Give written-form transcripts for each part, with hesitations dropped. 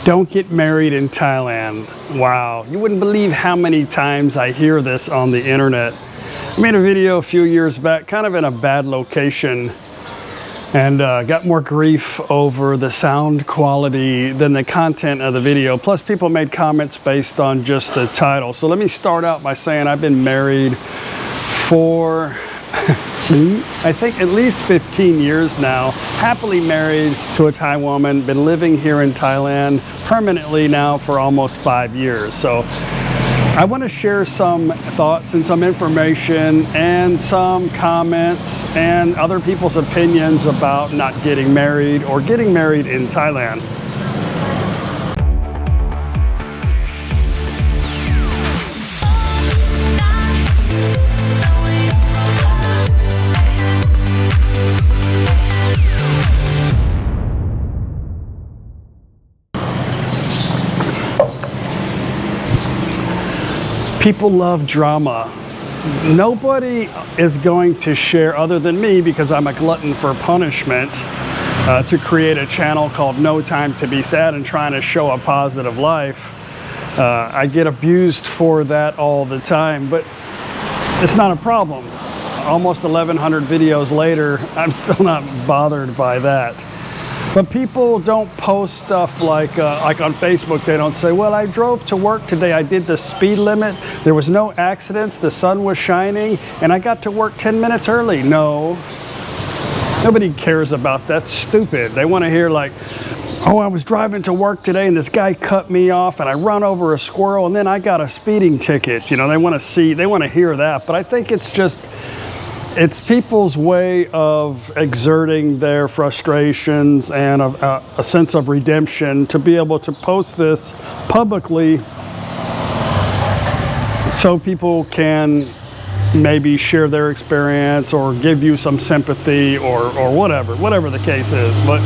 Don't get married in Thailand. Wow, you wouldn't believe how many times I hear this on the internet. I made a video a few years back, kind of in a bad location, and got more grief over the sound quality than the content of the video. Plus, people made comments based on just the title. So let me start out by saying I've been married for I think at least 15 years now, happily married to a Thai woman, been living here in Thailand permanently now for almost 5 years. So I want to share some thoughts and some information and some comments and other people's opinions about not getting married or getting married in Thailand. People love drama. Nobody is going to share, other than me, because I'm a glutton for punishment, to create a channel called No Time to Be Sad and trying to show a positive life. I get abused for that all the time, but it's not a problem. Almost 1,100 videos later, I'm still not bothered by that. But people don't post stuff like on Facebook. They don't say, well, I drove to work today. I did the speed limit. There was no accidents. The sun was shining. And I got to work 10 minutes early. No. Nobody cares about that. That's stupid. They want to hear like, oh, I was driving to work today and this guy cut me off and I run over a squirrel and then I got a speeding ticket. You know, they want to hear that. But I think it's people's way of exerting their frustrations and a sense of redemption to be able to post this publicly so people can maybe share their experience or give you some sympathy or whatever the case is. But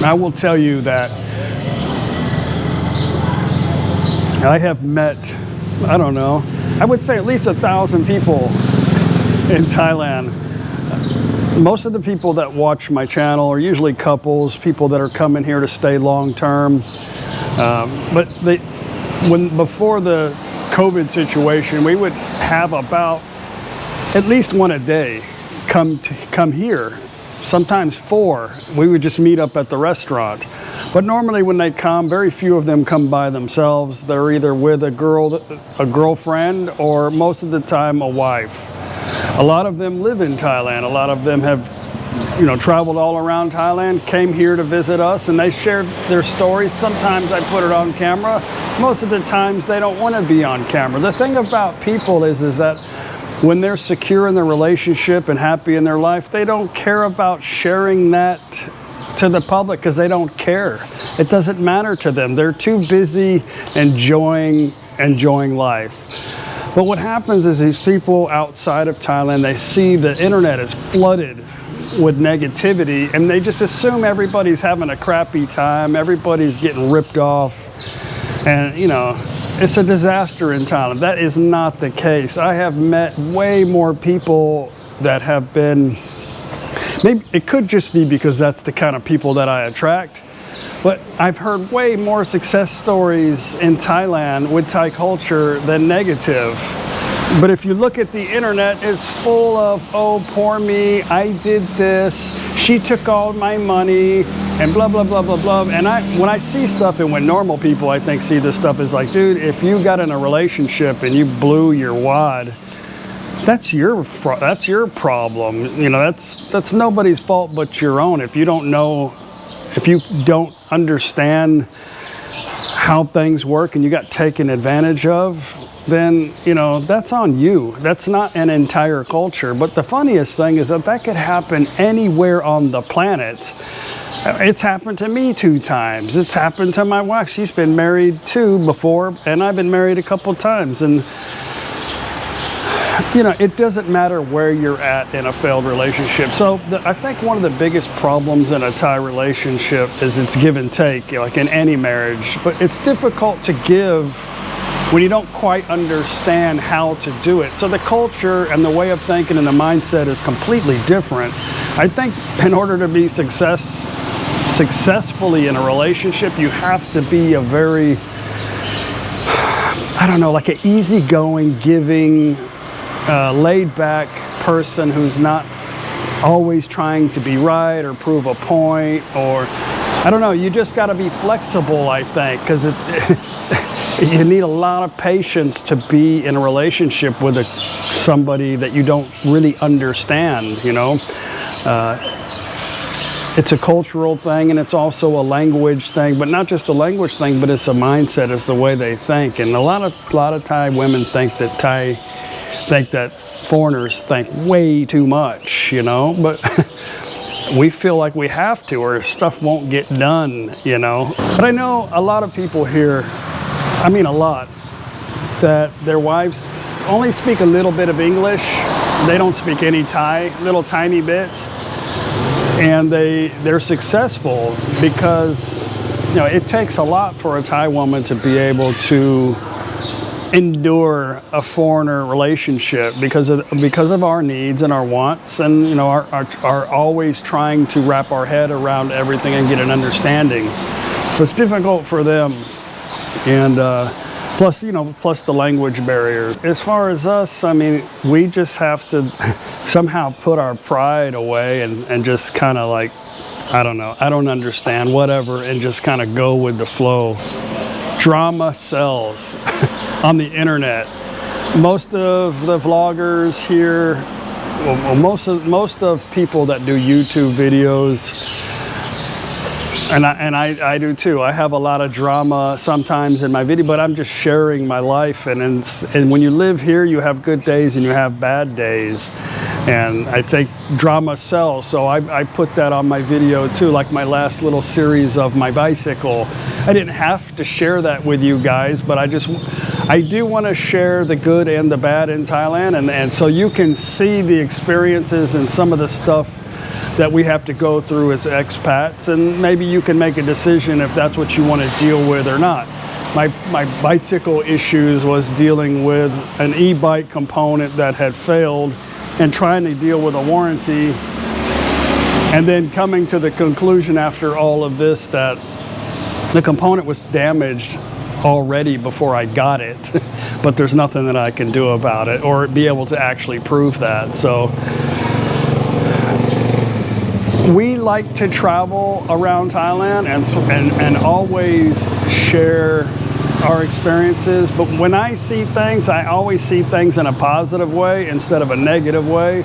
I will tell you that I have met, I don't know, I would say at least 1,000 people in Thailand. Most of the people that watch my channel are usually couples, people that are coming here to stay long term. But before the COVID situation, we would have about at least one a day come here. Sometimes 4. We would just meet up at the restaurant. But normally when they come, very few of them come by themselves. They're either with a girlfriend, or most of the time a wife. A lot of them live in Thailand. A lot of them have, traveled all around Thailand, came here to visit us, and they shared their stories. Sometimes I put it on camera. Most of the times they don't want to be on camera. The thing about people is that when they're secure in their relationship and happy in their life, they don't care about sharing that to the public because they don't care. It doesn't matter to them. They're too busy enjoying life. But what happens is these people outside of Thailand, they see the internet is flooded with negativity and they just assume everybody's having a crappy time, everybody's getting ripped off, and it's a disaster in Thailand. That is not the case. I have met way more people that have been, maybe it could just be because that's the kind of people that I attract, but I've heard way more success stories in Thailand with Thai culture than negative. But if you look at the internet, it's full of, oh, poor me, I did this, she took all my money, and blah, blah, blah, blah, blah. And when I see stuff, and when normal people, I think, see this stuff, is like, dude, if you got in a relationship and you blew your wad, that's your problem. That's nobody's fault but your own. If you don't understand how things work and you got taken advantage of, then that's on you. That's not an entire culture. But the funniest thing is that could happen anywhere on the planet. It's happened to me 2 times. It's happened to my wife. She's been married 2 before, and I've been married a couple times. And it doesn't matter where you're at in a failed relationship. So I think one of the biggest problems in a Thai relationship is it's give and take, like in any marriage. But it's difficult to give when you don't quite understand how to do it. So the culture and the way of thinking and the mindset is completely different. I think in order to be successful successfully in a relationship, you have to be a very, I don't know, like an easygoing, giving, laid-back person who's not always trying to be right or prove a point, or I don't know, you just got to be flexible, I think, because you need a lot of patience to be in a relationship with somebody that you don't really understand, you know. It's a cultural thing, and it's also a language thing, but not just a language thing, but it's a mindset, it's the way they think. And a lot of Thai women think that foreigners think way too much, you know, but we feel like we have to, or stuff won't get done, you know. But I know a lot of people here, I mean a lot, that their wives only speak a little bit of English. They don't speak any Thai, little tiny bit. And they're successful because, you know, it takes a lot for a Thai woman to be able to endure a foreigner relationship because of our needs and our wants, and, you know, our always trying to wrap our head around everything and get an understanding. So it's difficult for them, and plus, you know, plus the language barrier. As far as us, I mean, we just have to somehow put our pride away and just kind of like, I don't know, I don't understand, whatever, and just kind of go with the flow. Drama sells on the internet. Most of the vloggers here, well, most of people that do YouTube videos, and I do too. I have a lot of drama sometimes in my video, but I'm just sharing my life. And when you live here, you have good days and you have bad days. And I think drama sells, so I put that on my video too, like my last little series of my bicycle. I didn't have to share that with you guys, but I do want to share the good and the bad in Thailand, and so you can see the experiences and some of the stuff that we have to go through as expats, and maybe you can make a decision if that's what you want to deal with or not. My bicycle issues was dealing with an e-bike component that had failed and trying to deal with a warranty, and then coming to the conclusion after all of this that the component was damaged already before I got it, but there's nothing that I can do about it or be able to actually prove that. So we like to travel around Thailand and always share our experiences, but when I see things, I always see things in a positive way instead of a negative way.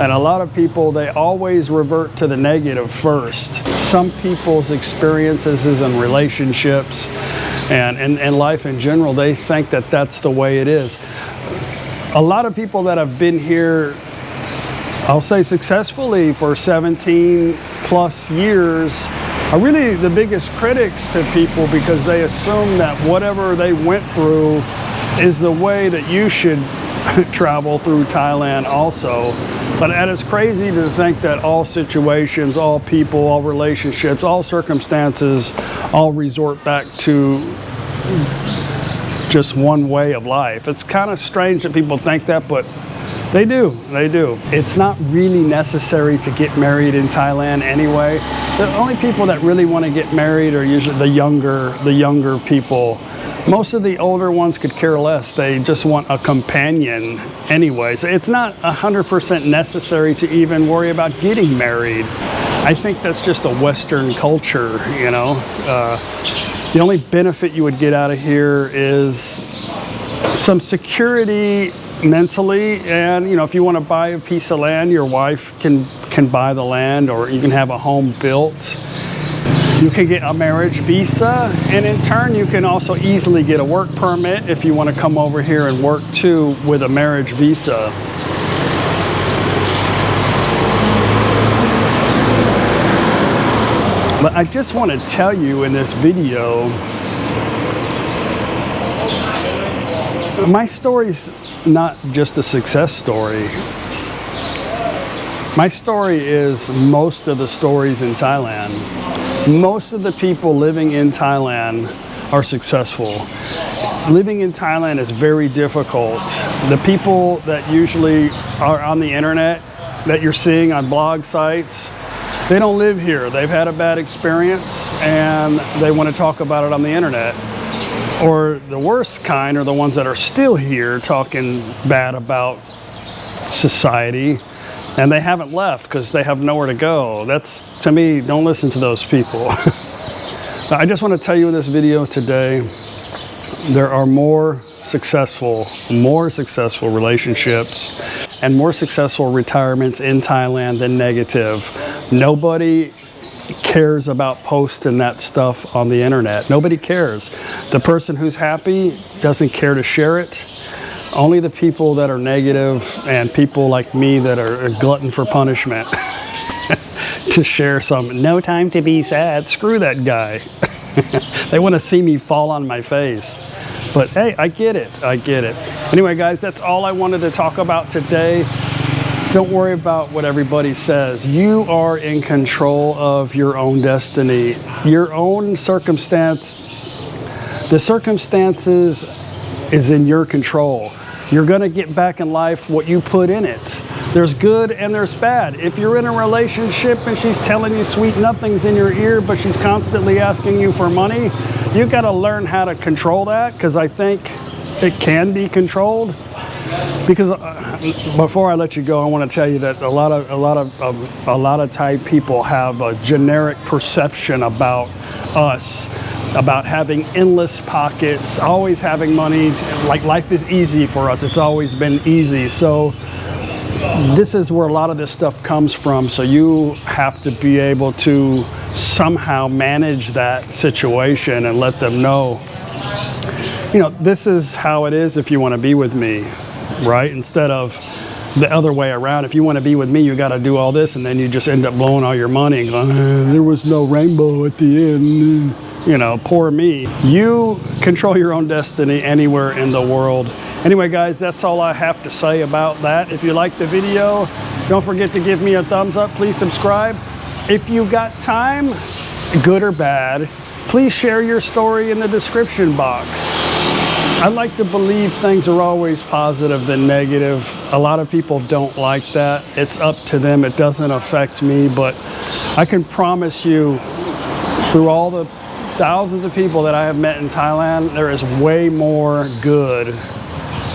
And a lot of people, they always revert to the negative first. Some people's experiences in relationships and life in general, they think that that's the way it is. A lot of people that have been here, I'll say successfully for 17 plus years, are really the biggest critics to people because they assume that whatever they went through is the way that you should travel through Thailand also. But it is crazy to think that all situations, all people, all relationships, all circumstances all resort back to just one way of life. It's kind of strange that people think that, but they do. It's not really necessary to get married in Thailand anyway. The only people that really want to get married are usually the younger people. Most of the older ones could care less. They just want a companion anyway. So it's not 100% necessary to even worry about getting married. I think that's just a Western culture, you know. The only benefit you would get out of here is some security mentally, and, you know, if you want to buy a piece of land, your wife can buy the land, or you can have a home built. You can get a marriage visa, and in turn you can also easily get a work permit if you want to come over here and work too with a marriage visa. But I just want to tell you in this video, my story's not just a success story. My story is most of the stories in Thailand. Most of the people living in Thailand are successful. Living in Thailand is very difficult. The people that usually are on the internet that you're seeing on blog sites, They don't live here. They've had a bad experience and they want to talk about it on the internet. Or the worst kind are the ones that are still here talking bad about society and they haven't left because they have nowhere to go. That's, to me, don't listen to those people. I just want to tell you in this video today, there are more successful relationships and more successful retirements in Thailand than negative. Nobody cares about posting that stuff on the internet. Nobody cares. The person who's happy doesn't care to share it. Only the people that are negative and people like me that are a glutton for punishment to share some no time to be sad. Screw that guy. They want to see me fall on my face. But hey, I get it. I get it. Anyway, guys, that's all I wanted to talk about today. Don't worry about what everybody says. You are in control of your own destiny, your own circumstance. The circumstances is in your control. You're going to get back in life what you put in it. There's good and there's bad. If you're in a relationship and she's telling you sweet nothings in your ear, but she's constantly asking you for money, you got to learn how to control that, because I think it can be controlled. Because before I let you go, I want to tell you that a lot of Thai people have a generic perception about us, about having endless pockets, always having money, like life is easy for us. It's always been easy. So this is where a lot of this stuff comes from. So you have to be able to somehow manage that situation and let them know, you know, this is how it is if you want to be with me. Right? Instead of the other way around. If you want to be with me, you got to do all this, and then you just end up blowing all your money and going, there was no rainbow at the end. You know, poor me. You control your own destiny anywhere in the world. Anyway, guys, that's all I have to say about that. If you liked the video, don't forget to give me a thumbs up. Please subscribe. If you got time, good or bad, please share your story in the description box. I like to believe things are always positive than negative. A lot of people don't like that. It's up to them. It doesn't affect me, but I can promise you, through all the thousands of people that I have met in Thailand, there is way more good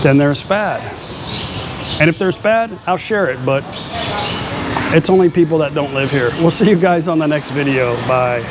than there's bad. And if there's bad, I'll share it, but it's only people that don't live here. We'll see you guys on the next video. Bye.